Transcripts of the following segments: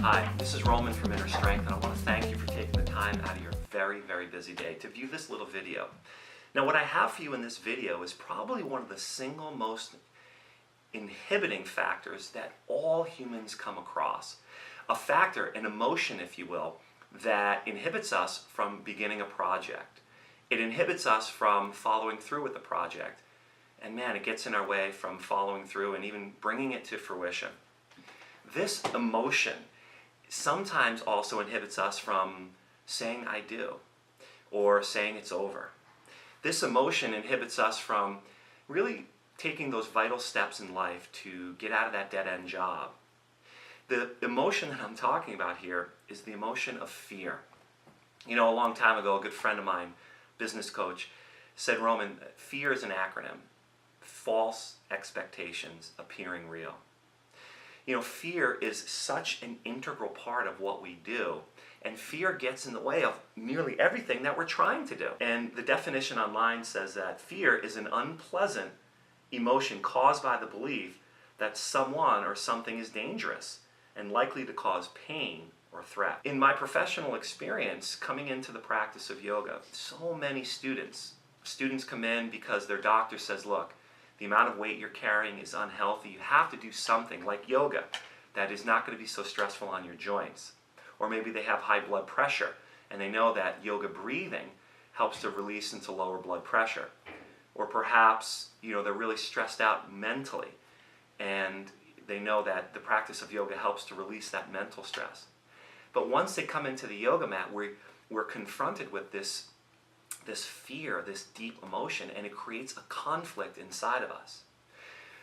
Hi, this is Roman from Inner Strength, and I want to thank you for taking the time out of your very, very busy day to view this little video. Now, what I have for you in this video is probably one of the single most inhibiting factors that all humans come across. A factor, an emotion, if you will, that inhibits us from beginning a project. It inhibits us from following through with the project. And man, it gets in our way from following through and even bringing it to fruition. This emotion sometimes also inhibits us from saying I do or saying it's over. This emotion inhibits us from really taking those vital steps in life to get out of that dead-end job. The emotion that I'm talking about here is the emotion of fear. You know, a long time ago, a good friend of mine, business coach, said, Roman, fear is an acronym. False expectations appearing real. You know, fear is such an integral part of what we do, and fear gets in the way of nearly everything that we're trying to do. And the definition online says that fear is an unpleasant emotion caused by the belief that someone or something is dangerous and likely to cause pain or threat. In my professional experience coming into the practice of yoga, so many students come in because their doctor says, look, the amount of weight you're carrying is unhealthy. You have to do something like yoga that is not going to be so stressful on your joints. Or maybe they have high blood pressure and they know that yoga breathing helps to release into lower blood pressure. Or perhaps, you know, they're really stressed out mentally and they know that the practice of yoga helps to release that mental stress. But once they come into the yoga mat, we're confronted with this fear, this deep emotion, and it creates a conflict inside of us.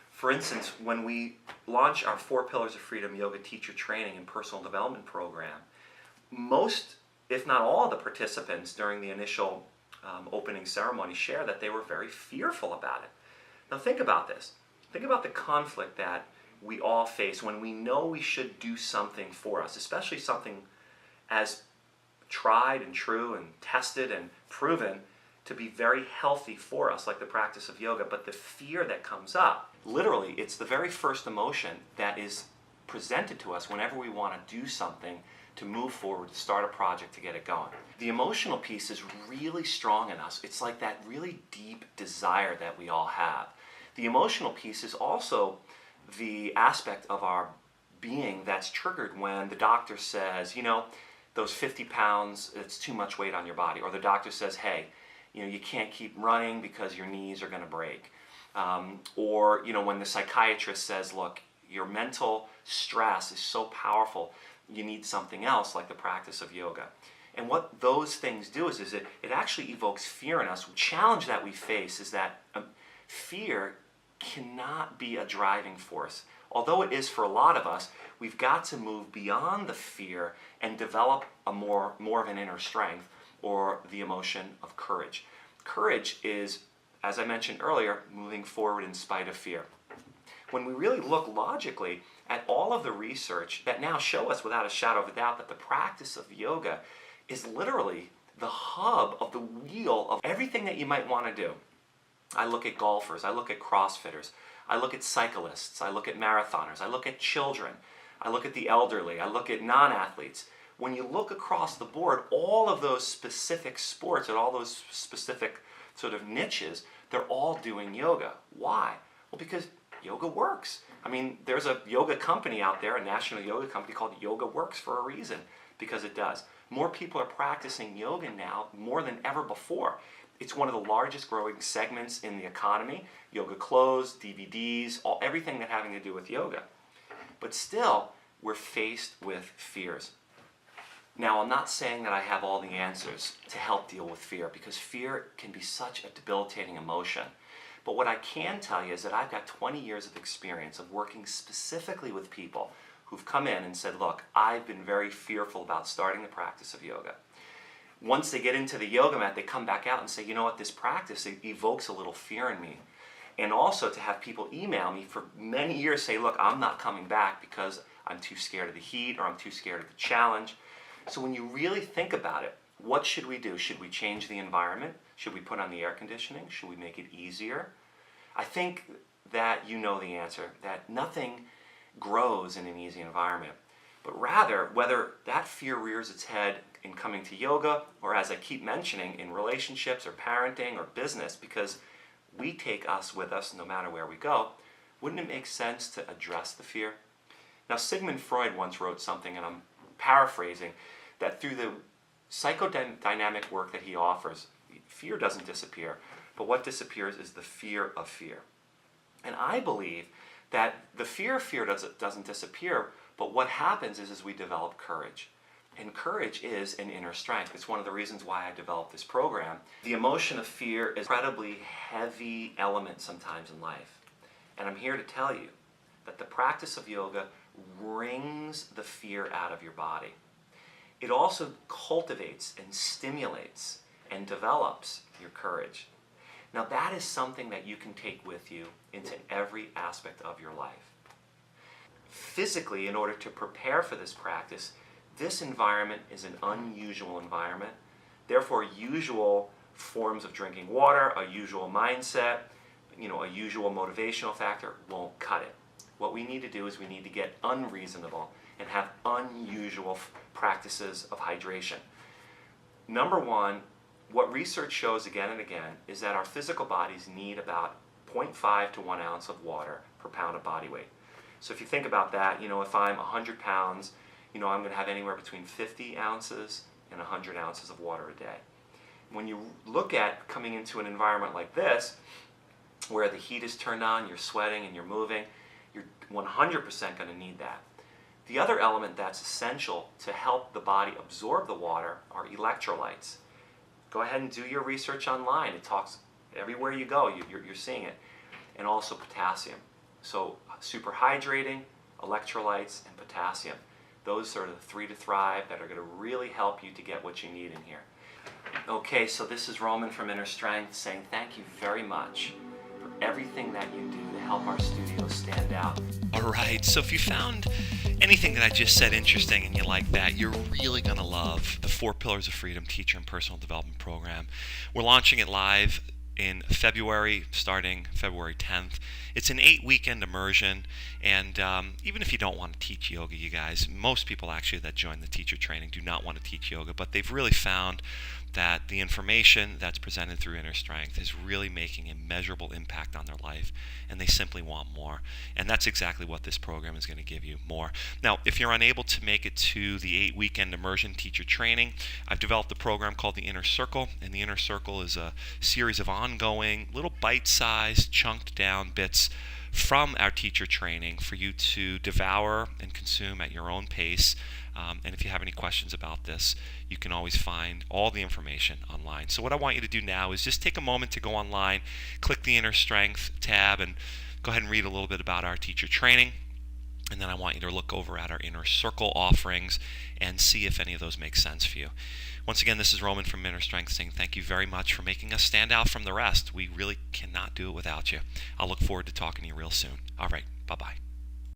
For instance, when we launch our 4 Pillars of Freedom Yoga Teacher Training and Personal Development Program, most, if not all, the participants during the initial opening ceremony share that they were very fearful about it. Now think about this. Think about the conflict that we all face when we know we should do something for us, especially something as tried and true and tested and proven to be very healthy for us, like the practice of yoga, but the fear that comes up, literally, it's the very first emotion that is presented to us whenever we want to do something to move forward, to start a project, to get it going. The emotional piece is really strong in us. It's like that really deep desire that we all have. The emotional piece is also the aspect of our being that's triggered when the doctor says, you know, those 50 pounds, it's too much weight on your body. Or the doctor says, hey, you know, you can't keep running because your knees are going to break. Or, you know, when the psychiatrist says, look, your mental stress is so powerful, you need something else like the practice of yoga. And what those things do is it actually evokes fear in us. The challenge that we face is that fear cannot be a driving force. Although it is for a lot of us, we've got to move beyond the fear and develop a more of an inner strength, or the emotion of courage. Courage is, as I mentioned earlier, moving forward in spite of fear. When we really look logically at all of the research that now show us without a shadow of a doubt that the practice of yoga is literally the hub of the wheel of everything that you might want to do. I look at golfers, I look at CrossFitters, I look at cyclists, I look at marathoners, I look at children, I look at the elderly, I look at non-athletes. When you look across the board, all of those specific sports and all those specific sort of niches, they're all doing yoga. Why? Well, because yoga works. I mean, there's a yoga company out there, a national yoga company called Yoga Works for a reason, because it does. More people are practicing yoga now more than ever before. It's one of the largest growing segments in the economy. Yoga clothes, DVDs, everything that having to do with yoga. But still, we're faced with fears. Now, I'm not saying that I have all the answers to help deal with fear, because fear can be such a debilitating emotion. But what I can tell you is that I've got 20 years of experience of working specifically with people who've come in and said, look, I've been very fearful about starting the practice of yoga. Once they get into the yoga mat, they come back out and say, you know what, this practice, it evokes a little fear in me. And also to have people email me for many years say, look, I'm not coming back because I'm too scared of the heat or I'm too scared of the challenge. So when you really think about it, what should we do? Should we change the environment? Should we put on the air conditioning? Should we make it easier? I think that you know the answer, that nothing grows in an easy environment. but rather whether that fear rears its head in coming to yoga, or as I keep mentioning, in relationships or parenting or business, because we take us with us no matter where we go, wouldn't it make sense to address the fear? Now, Sigmund Freud once wrote something, and I'm paraphrasing, that through the psychodynamic work that he offers, fear doesn't disappear, but what disappears is the fear of fear. And I believe that the fear of fear doesn't disappear, but what happens is we develop courage. And courage is an inner strength. It's one of the reasons why I developed this program. The emotion of fear is an incredibly heavy element sometimes in life. And I'm here to tell you that the practice of yoga wrings the fear out of your body. It also cultivates and stimulates and develops your courage. Now that is something that you can take with you into every aspect of your life. Physically, in order to prepare for this practice, this environment is an unusual environment. Therefore, usual forms of drinking water, a usual mindset, a usual motivational factor won't cut it. What we need to do is we need to get unreasonable and have unusual practices of hydration. Number one, what research shows again and again is that our physical bodies need about 0.5 to 1 ounce of water per pound of body weight. So if you think about that, if I'm 100 pounds, I'm going to have anywhere between 50 ounces and 100 ounces of water a day. When you look at coming into an environment like this, where the heat is turned on, you're sweating and you're moving, you're 100% going to need that. The other element that's essential to help the body absorb the water are electrolytes. Go ahead and do your research online. It talks everywhere you go, you're seeing it. And also potassium. So super hydrating, electrolytes, and potassium. Those are the 3 to thrive that are going to really help you to get what you need in here. Okay, so this is Roman from Inner Strength saying thank you very much for everything that you do to help our studio stand out. All right, so if you found anything that I just said interesting and you like that, you're really going to love the 4 Pillars of Freedom Teacher and Personal Development Program. We're launching it live in February, starting February 10th. It's an 8-weekend immersion, and even if you don't want to teach yoga, you guys, most people actually that join the teacher training do not want to teach yoga, but they've really found that the information that's presented through Inner Strength is really making a measurable impact on their life, and they simply want more. And that's exactly what this program is going to give you, more. Now, if you're unable to make it to the 8-weekend immersion teacher training, I've developed a program called the Inner Circle, and the Inner Circle is a series of ongoing, little bite-sized, chunked down bits from our teacher training for you to devour and consume at your own pace. And if you have any questions about this, you can always find all the information online. So what I want you to do now is just take a moment to go online, click the Inner Strength tab, and go ahead and read a little bit about our teacher training. And then I want you to look over at our Inner Circle offerings and see if any of those make sense for you. Once again, this is Roman from Inner Strength saying thank you very much for making us stand out from the rest. We really cannot do it without you. I'll look forward to talking to you real soon. All right, bye-bye.